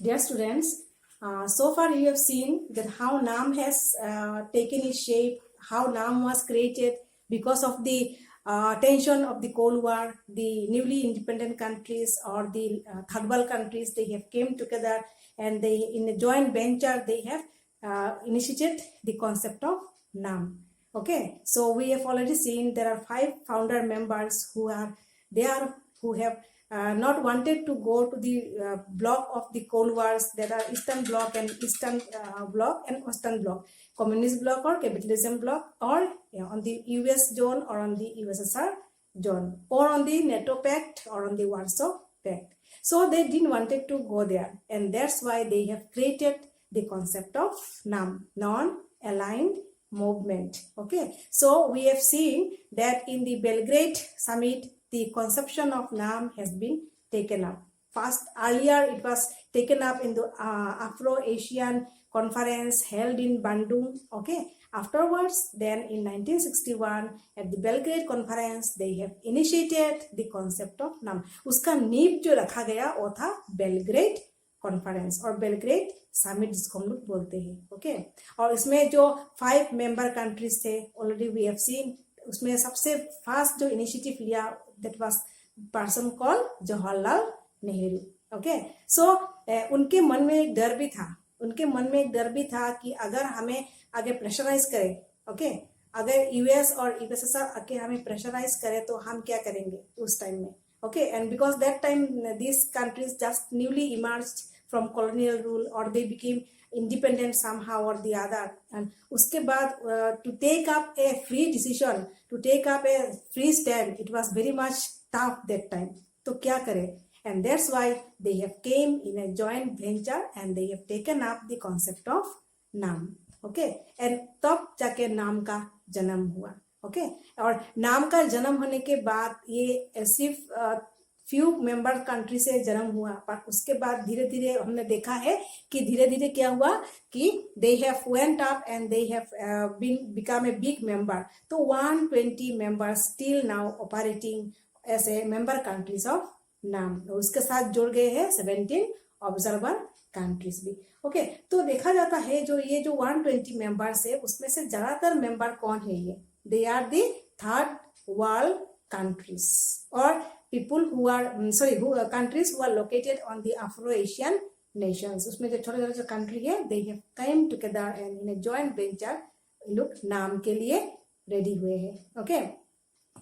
Dear students, so far you have seen that how NAM has taken its shape, how NAM was created because of the tension of the Cold War. The newly independent countries or the third world countries, they have came together and they, in a joint venture, they have initiated the concept of NAM. Okay, so we have already seen there are 5 founder members who are there, who have not wanted to go to the block of the Cold Wars. There are Eastern Bloc and Eastern Bloc and Western Bloc, Communist Bloc or Capitalism Bloc, or on the US zone or on the USSR zone, or on the NATO Pact or on the Warsaw Pact. So they didn't wanted to go there, and that's why they have created the concept of NAM, non-aligned movement. Okay, so we have seen that in the Belgrade summit, the conception of NAM has been taken up. First, earlier it was taken up in the Afro-Asian conference held in Bandung. Okay, afterwards, then in 1961 at the Belgrade conference, they have initiated the concept of NAM. उसका नींव जो रखा गया वो था Belgrade conference और Belgrade summit जिसको हम लोग बोलते हैं. ओके, और इसमें जो 5 मेंबर कंट्रीज थे, ऑलरेडी वी हैव सीन, उसमें सबसे फास्ट जो इनिशिएटिव लिया that was person call Jawaharlal Nehru. Okay, so उनके मन में एक डर भी था, कि अगर हमें आगे प्रेशराइज करें, ओके, अगर यूएस और यूएसएसआर आके हमें प्रेशराइज करे तो हम क्या करेंगे उस टाइम में. Okay, and because that time this countries just newly emerged from colonial rule or they became independent somehow or the other, and uske baad to take up a free decision, to take up a free stand, it was very much tough that time. तो क्या करें, and that's why they have came in a joint venture and they have taken up the concept of NAM. okay, and तब जाके नाम का जन्म हुआ. Okay, और नाम का जन्म होने के बाद ये सिर्फ फ्यू मेंबर कंट्री से जन्म हुआ, पर उसके बाद धीरे धीरे हमने देखा है कि धीरे धीरे क्या हुआ कि they have went up and they have been become a big member. तो 120 members still now operating as a member countries of NAM. उसके साथ जुड़ गए हैं 17 ऑब्जर्वर कंट्रीज भी. ओके, तो देखा जाता है जो ये जो 120 मेंबर्स है उसमें से ज्यादातर मेंबर कौन है, ये they are the third world countries or people who are countries who are located on the Afro-Asian nations. उसमें जो छोटे छोटे कंट्री है they have came together and in a joint venture लोग नाम के लिए रेडी हुए हैं. ओके,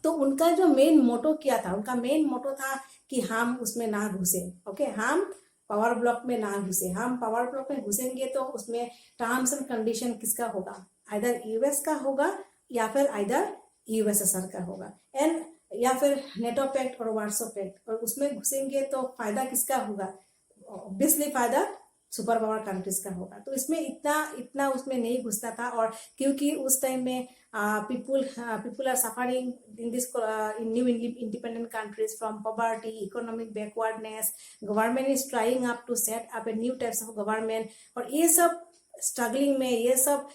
तो उनका जो मेन मोटो क्या था, उनका मेन मोटो था कि हम उसमें ना घुसे. ओके, हम पावर ब्लॉक में ना घुसे. हम पावर ब्लॉक में घुसेंगे तो उसमें टर्म्स एंड कंडीशन किसका होगा, आइदर यूएस का होगा या फिर आइदर यूएसएसआर का होगा, एंड या फिर नेटो पैक्ट और वार्सो पैक्ट. और उसमें घुसेंगे तो फायदा किसका होगा, ऑब्वियसली फायदा सुपर पावर कंट्रीज का होगा. तो इसमें इतना उसमें नहीं घुसता था, और क्योंकि उस टाइम में people are suffering in this in new independent countries from poverty, economic backwardness, government is trying up to set up a new types of government. और ये सब स्ट्रगलिंग में, ये सब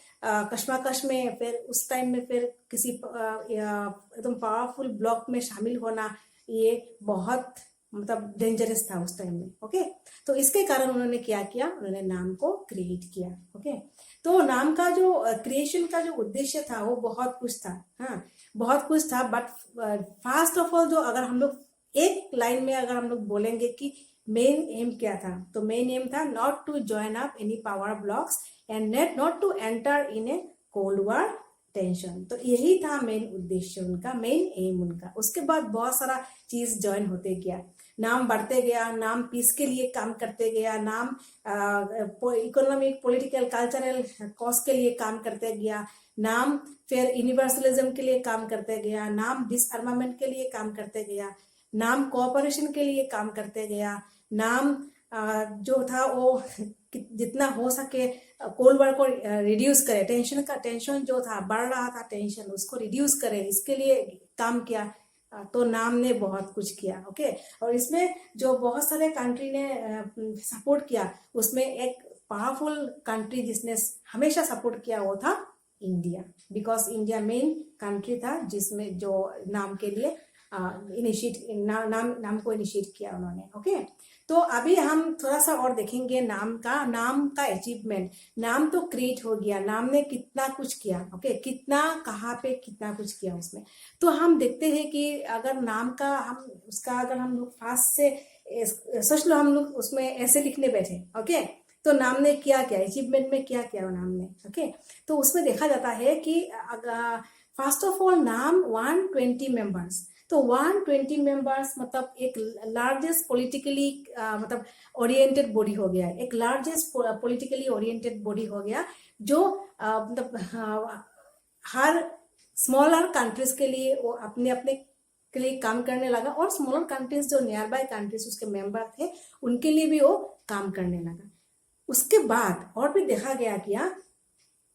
कश्मकश में, फिर उस टाइम में फिर किसी एकदम पावरफुल ब्लॉक में शामिल होना ये बहुत मतलब डेंजरस था उस टाइम में. ओके, तो इसके कारण उन्होंने क्या किया, उन्होंने नाम को क्रिएट किया. ओके, तो नाम का जो क्रिएशन का जो उद्देश्य था वो बहुत कुछ था. हाँ, बहुत कुछ था, बट फर्स्ट ऑफ ऑल जो अगर हम लोग एक लाइन में अगर हम लोग बोलेंगे कि मेन एम क्या था, तो मेन एम था not to join up any power blocks and not to enter in a cold war tension. तो यही था मेन उद्देश्य उनका, मेन एम उनका. उसके बाद बहुत सारा चीज ज्वाइन होते गया, नाम बढ़ते गया, नाम पीस के लिए काम करते गया, नाम इकोनॉमिक, पॉलिटिकल, कल्चरल कॉज के लिए काम करते गया, नाम फिर यूनिवर्सलिज्म के लिए काम करते गया, नाम डिसआर्मामेंट के लिए काम करते गया, नाम कोऑपरेशन के लिए काम करते गया, नाम जो था वो जितना हो सके कोल्ड वॉर को रिड्यूस करे, टेंशन जो था बढ़ रहा था, टेंशन उसको रिड्यूस करे, इसके लिए काम किया. तो नाम ने बहुत कुछ किया. ओके, और इसमें जो बहुत सारे कंट्री ने सपोर्ट किया, उसमें एक पावरफुल कंट्री जिसने हमेशा सपोर्ट किया वो था India, because India main country था जिसमें जो नाम के लिए इनिशिएट नाम को इनिशिएट किया उन्होंने। ओके, तो अभी हम थोड़ा सा और देखेंगे नाम का अचीवमेंट। नाम तो क्रिएट हो गया, नाम ने कितना कुछ किया। ओके, कितना, कहाँ पे कितना कुछ किया उसमें। तो हम देखते हैं कि अगर नाम का अगर हम लोग फास्ट से सोच लो, हम लोग उसमें ऐसे लिखने बैठे। ओके, तो नाम ने क्या किया, अचीवमेंट में क्या किया नाम ने। ओके, तो उसमें देखा जाता है कि फर्स्ट ऑफ ऑल नाम 120 मेंबर्स। तो 120 मेंबर्स मतलब एक लार्जेस्ट पॉलिटिकली मतलब ओरिएंटेड बॉडी हो गया, एक लार्जेस्ट पॉलिटिकली ओरिएंटेड बॉडी हो गया, जो मतलब हर स्मॉलर कंट्रीज के लिए वो अपने अपने के लिए काम करने लगा, और स्मॉलर कंट्रीज जो नियर बाय कंट्रीज उसके मेंबर थे उनके लिए भी वो काम करने लगा। उसके बाद और भी देखा गया क्या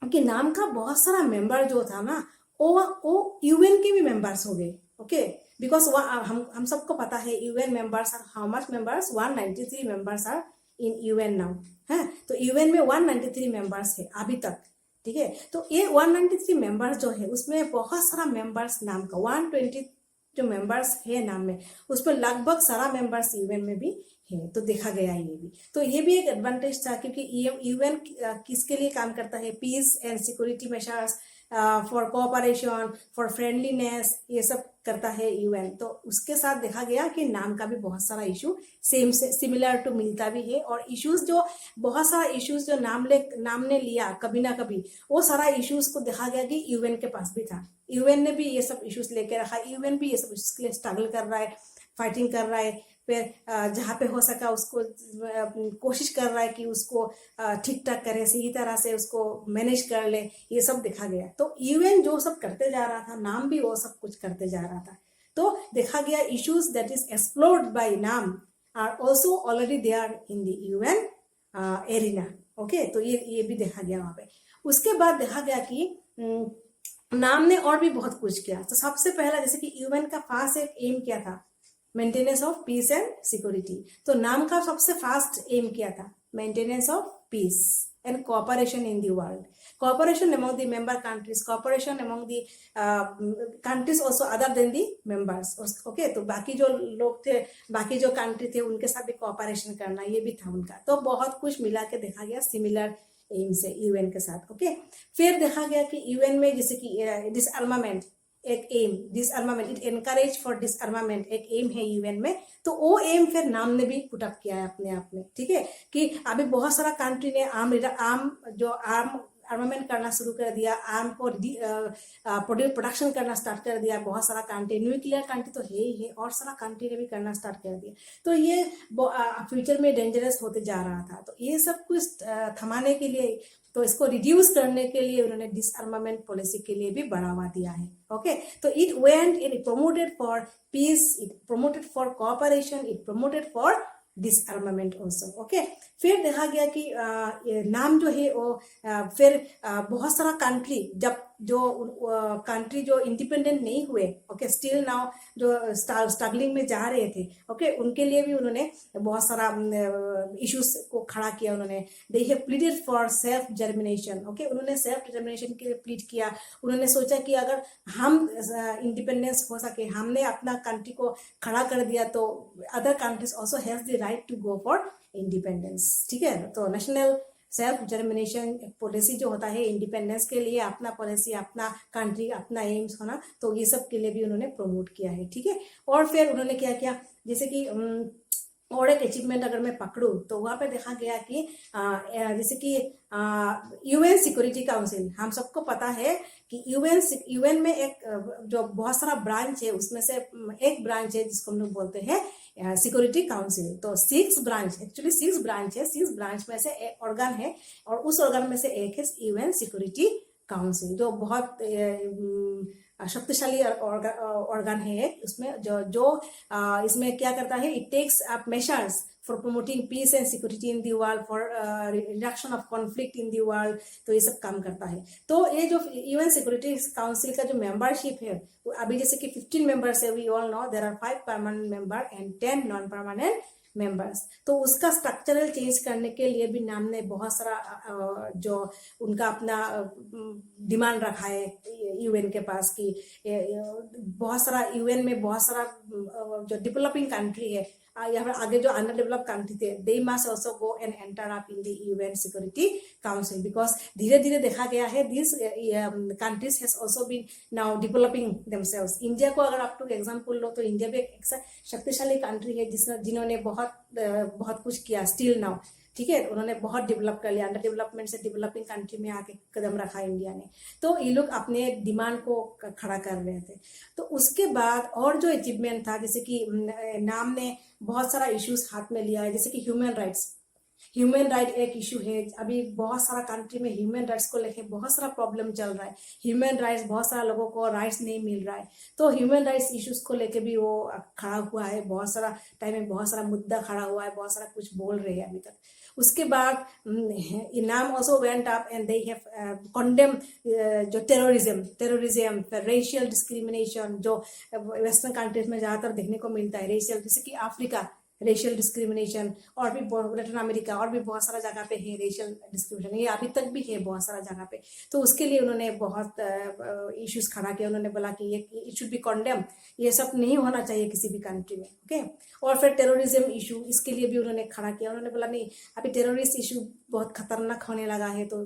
कि नाम का बहुत सारा मेंबर जो था ना, वो यूएन के भी मेंबर्स हो गए। ओके, बिकॉज हम सबको पता है UN members are how much members, 193 members are in UN now है। तो यूएन में 193 मेंबर्स है अभी तक। ठीक है, तो ये 193 मेंबर्स जो है उसमें बहुत सारा मेंबर्स नाम का 120 जो मेंबर्स है नाम में, उसमें लगभग सारा मेंबर्स यूएन में भी है। तो देखा गया ये भी, तो ये भी एक एडवांटेज था, क्योंकि यूएन किसके लिए काम करता है, peace and security measures, for cooperation, for friendliness, ये सब करता है यूएन। तो उसके साथ देखा गया कि नाम का भी बहुत सारा इशू सेम से सिमिलर टू मिलता भी है, और इश्यूज जो बहुत सारा इश्यूज जो नाम ने लिया कभी ना कभी, वो सारा इश्यूज को देखा गया कि यूएन के पास भी था। यूएन ने भी ये सब इश्यूज लेके रखा, यूएन भी ये सब इश्यूज के लिए स्ट्रगल कर रहा है, फाइटिंग कर रहा है, फिर जहाँ पे हो सका उसको कोशिश कर रहा है कि उसको ठीक ठाक करे, सही तरह से उसको मैनेज कर ले, ये सब देखा गया। तो यूएन जो सब करते जा रहा था, नाम भी वो सब कुछ करते जा रहा था। तो देखा गया issues that is explored by NAM are also already there in the UN arena. Okay, तो ये भी देखा गया वहां पे। उसके बाद देखा गया कि नाम ने और भी बहुत कुछ किया। तो सबसे पहला जैसे कि यूएन का फास्ट एक एम क्या था, maintenance of peace and security. तो नाम का सबसे फास्ट एम क्या था, maintenance of peace and cooperation in the world, cooperation among the member countries, cooperation among the countries also other than the members. Okay, तो बाकी जो लोग थे, बाकी जो कंट्री थे, उनके साथ भी कोऑपरेशन करना, ये भी था उनका। तो बहुत कुछ मिला के देखा गया सिमिलर एम से यूएन के साथ। ओके, फिर देखा गया कि यूएन में जैसे कि डिसआर्मामेंट एक aim, disarmament, it encourage for disarmament एक एम है यूएन में। तो वो एम फिर नाम ने भी पुट अप किया है अपने आप में। ठीक है, कि अभी बहुत सारा कंट्री ने आर्म आर्मामेंट करना शुरू कर दिया, आर्म को प्रोडक्शन करना स्टार्ट कर दिया। बहुत सारा कंट्री, न्यूक्लियर कंट्री तो है ही है, और सारा कंट्री ने भी करना स्टार्ट कर दिया। तो ये फ्यूचर में डेंजरस होते जा रहा था। तो ये सब कुछ थमाने के लिए, तो इसको रिड्यूस करने के लिए उन्होंने डिसआर्मामेंट पॉलिसी के लिए भी बढ़ावा दिया है। ओके, तो it went, it promoted for piece, it promoted for cooperation, it promoted for डिसआर्मामेंट also. Okay, फिर देखा गया कि नाम जो है वो फिर बहुत सारा कंट्री, जब जो कंट्री जो इंडिपेंडेंट नहीं हुए, ओके, स्टिल नाउ जो स्ट्रगलिंग में जा रहे थे, ओके, उनके लिए भी उन्होंने बहुत सारा इश्यूज को खड़ा किया। उन्होंने they have pleaded for self germination. Okay, उन्होंने सेल्फ जर्मिनेशन के लिए प्लीड किया। उन्होंने सोचा कि अगर हम इंडिपेंडेंस हो सके, हमने अपना कंट्री को खड़ा कर दिया, तो other countries also has the right to go for independence. ठीक है, तो नेशनल सेल्फ जर्मिनेशन पॉलिसी जो होता है इंडिपेंडेंस के लिए, अपना पॉलिसी, अपना कंट्री, अपना एम्स होना, तो ये सब के लिए भी उन्होंने प्रमोट किया है। ठीक है, और फिर उन्होंने क्या किया, जैसे कि और एक अचीवमेंट अगर मैं पकड़ूं, तो वहां पे देखा गया कि जैसे कि यूएन सिक्योरिटी काउंसिल, हम सबको पता है कि यूएन में एक जो बहुत सारा ब्रांच है, उसमें से एक ब्रांच है जिसको हम लोग बोलते हैं सिक्योरिटी काउंसिल। तो 6 ब्रांच, एक्चुअली 6 ब्रांच है, 6 ब्रांच में से एक ऑर्गन है, और उस ऑर्गन में से एक है यूएन सिक्योरिटी काउंसिल, जो बहुत शक्तिशाली ऑर्गन है। उसमें जो इसमें क्या करता है, it takes up measures for promoting peace and security in the world, for reduction of conflict in the world. तो ये सब काम करता है। तो ये जो यूएन सिक्योरिटी काउंसिल का जो मेंबरशिप है, अभी जैसे कि 15 मेंबर्स है, we all know there are 5 permanent member and 10 non permanent members. तो उसका स्ट्रक्चरल चेंज करने के लिए भी नाम ने बहुत सारा जो उनका अपना डिमांड रखा है यूएन के पास कि बहुत सारा यूएन में बहुत सारा जो डेवलपिंग कंट्री है या फिर आगे जो अंडर डेवलप कंट्री थे, they must also go and enter up in the UN security council, because धीरे धीरे देखा गया है this countries has also been now developing themselves. India को अगर आप लोग एग्जाम्पल लो तो इंडिया भी एक शक्तिशाली कंट्री है जिन्होंने बहुत कुछ किया स्टिल नाउ, ठीक है। उन्होंने बहुत डेवलप कर लिया, अंडर डेवलपमेंट से डेवलपिंग कंट्री में आके कदम रखा इंडिया ने। तो ये लोग अपने डिमांड को खड़ा कर रहे थे। तो उसके बाद और जो अचीवमेंट था, जैसे कि नाम ने बहुत सारा इश्यूज हाथ में लिया है, जैसे कि ह्यूमन राइट एक इशू है। अभी बहुत सारा कंट्री में ह्यूमन राइट्स को लेके बहुत सारा प्रॉब्लम चल रहा है। ह्यूमन राइट्स, बहुत सारा लोगों को राइट्स नहीं मिल रहा है। तो ह्यूमन राइट्स इश्यूज को लेके भी वो खड़ा हुआ है, बहुत सारा टाइम में बहुत सारा मुद्दा खड़ा हुआ है, बहुत सारा कुछ बोल रहे हैं अभी तक। उसके बाद नाम also went up and they have condemn जो टेररिज्म, रेशियल डिस्क्रिमिनेशन जो वेस्टर्न कंट्रीज में ज्यादातर देखने को मिलता है, रेशियल, जैसे कि अफ्रीका रेशियल डिस्क्रिमिनेशन, और भी लैटिन अमेरिका और भी बहुत सारा जगह पे है रेशियल डिस्क्रिमिनेशन, ये अभी तक भी है बहुत सारा जगह पे। तो उसके लिए उन्होंने बहुत इश्यूज खड़ा किया। उन्होंने बोला कि ये इट शुड बी कंडेम, ये सब नहीं होना चाहिए किसी भी कंट्री में, ओके। और फिर टेररिज्म इशू, इसके लिए भी उन्होंने खड़ा किया। उन्होंने बोला नहीं, अभी टेररिस्ट इशू बहुत खतरनाक होने लगा है, तो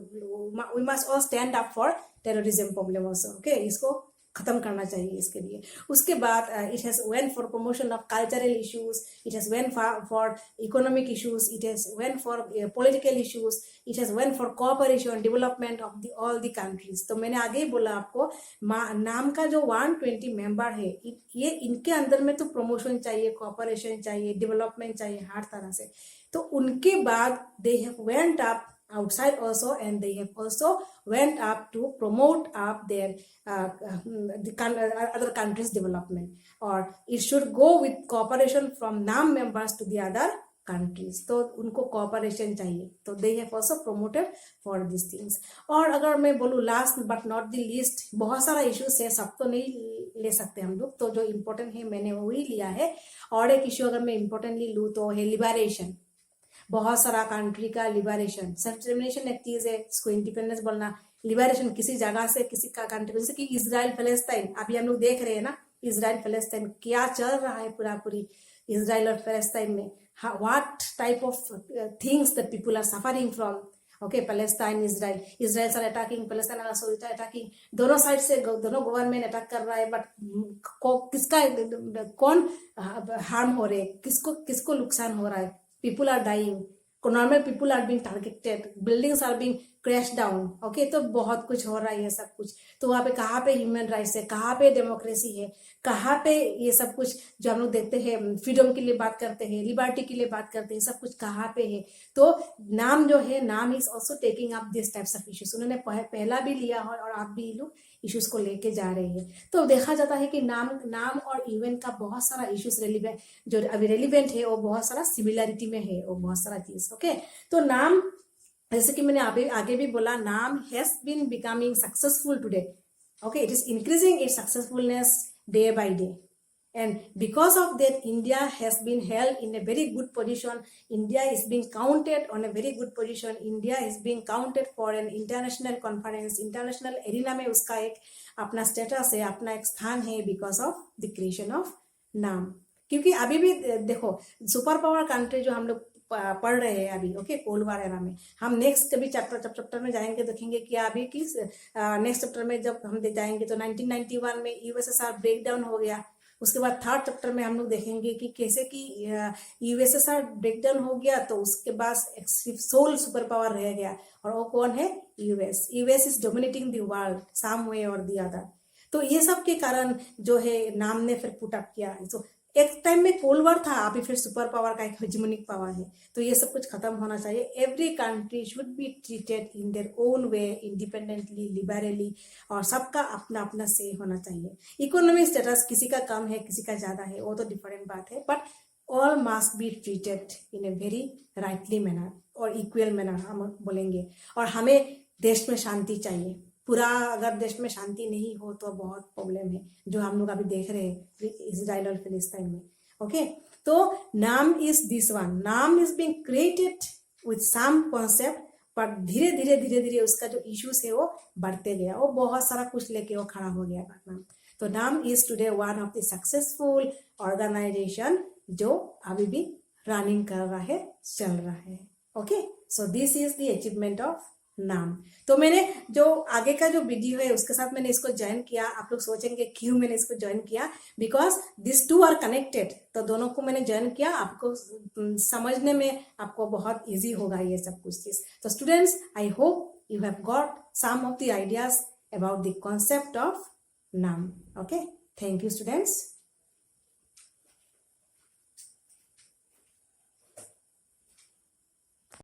we must all stand up for terrorism problem also, okay. इसको खत्म करना चाहिए इसके लिए। उसके बाद it has went for promotion of cultural issues, it has went for economic issues, it has went for political issues, it has went for cooperation development of the all the countries. तो मैंने आगे ही बोला आपको, नाम का जो 120 member है, ये इनके अंदर में तो प्रमोशन चाहिए, कोऑपरेशन चाहिए, डेवलपमेंट चाहिए हर तरह से। तो उनके बाद दे have went up outside also, and they have also went up to promote up their other countries development, or it should go with cooperation from NAM members to the other countries। तो उनको cooperation चाहिए, तो they have also promoted for these things। और अगर मैं बोलूँ last but not the least, बहुत सारा issues है, सब तो नहीं ले सकते हम लोग, तो जो important है मैंने वही लिया है। और एक issue अगर मैं importantly लूँ तो है लिबरेशन। बहुत सारा कंट्री का लिबरेशन, सेल्फ डिटर्मिनेशन एक चीज है, इसको इंडिपेंडेंस बोलना, लिबरेशन किसी जगह से किसी का कंट्री, जैसे कि इजराइल फलस्तीन, अभी हम लोग देख रहे हैं ना इजराइल फलस्तीन क्या चल रहा है पूरी इजराइल और फलस्तीन में, what type of things that people are suffering from, okay. Palestine, Israel are attacking, Palestine are also attacking, दोनों साइड से दोनों गवर्नमेंट अटैक कर रहा है, बट किसका कौन हार्म हो रहे, किसको नुकसान हो रहा है? People are dying, normal people are being targeted, buildings are being crashed down, okay। तो बहुत कुछ हो रहा है ये सब कुछ। तो वहाँ पे कहाँ पे ह्यूमन राइट्स है, कहाँ पे डेमोक्रेसी है, कहाँ पे ये सब कुछ जो हम लोग देखते हैं फ्रीडम के लिए बात करते हैं, लिबर्टी के लिए बात करते हैं, सब कुछ कहाँ पे है? तो नाम जो है, नाम is also taking up this types of issues. उन्होंने पहला भी लिया और आप भी लोग इश्यूज को लेके जा रहे हैं। तो देखा जाता है कि नाम और यूएन का बहुत सारा इश्यूज रेलिवेंट, जो अभी रेलिवेंट है, वो बहुत सारा सिमिलरिटी में है, वो बहुत सारा चीज, ओके। तो नाम, जैसे कि मैंने आगे भी बोला, NAM has been becoming successful today, okay. It is increasing its successfulness day by day, and because of that India has been held in a very good position. India is being counted on a very good position. India is being counted for an international conference, international arena में उसका एक अपना status है, अपना एक स्थान है, because of the creation of नाम। क्योंकि अभी भी देखो सुपर पावर कंट्री जो हम लोग पढ़ रहे हैं अभी, ओके, कोल्ड वार एरा में, हम नेक्स्ट कभी चैप्टर में जाएंगे, देखेंगे कि अभी किस नेक्स्ट चैप्टर में जब हम जाएंगे तो 1991 में यूएसएसआर ब्रेक डाउन हो गया। उसके बाद थर्ड चैप्टर में हम लोग देखेंगे कि कैसे कि यूएसएसआर ब्रेकडाउन हो गया, तो उसके बाद सिर्फ सोल सुपर पावर रह गया, और वो कौन है? US is dominating the world some way और द अदर। तो ये सब के कारण जो है नाम ने फिर पुट अप किया। तो एक टाइम में कोल्ड वॉर था, अभी फिर सुपर पावर का एक हेजेमोनिक पावर है। तो ये सब कुछ खत्म होना चाहिए। Every country should be treated in their own way, independently, liberally, और सबका अपना अपना से होना चाहिए। इकोनॉमिक स्टेटस किसी का कम है, किसी का ज्यादा है, वो तो डिफरेंट बात है, but all must be treated in a very rightly manner और इक्वल मैनर हम बोलेंगे। और हमें देश में शांति चाहिए। पूरा अगर देश में शांति नहीं हो तो बहुत प्रॉब्लम है, जो हम लोग अभी देख रहे हैं इजराइल और फिलिस्तीन में, ओके। तो NAM is this one, NAM is being created with some concept, पर धीरे धीरे धीरे धीरे उसका जो इश्यूज है वो बढ़ते गया, वो बहुत सारा कुछ लेके वो खड़ा हो गया नाम। तो NAM is today one of the successful organisation जो अभी भी रनिंग कर रहा है, चल रहा है। Okay, so this is the achievement of नाम। तो मैंने जो आगे का जो वीडियो है उसके साथ मैंने इसको ज्वाइन किया। आप लोग सोचेंगे क्यों मैंने इसको ज्वाइन किया, because this two are connected. तो दोनों को मैंने ज्वाइन किया, आपको समझने में आपको बहुत इजी होगा ये सब कुछ चीज। तो students, I hope you have got some of the ideas about the concept of NAM. Okay, thank you students.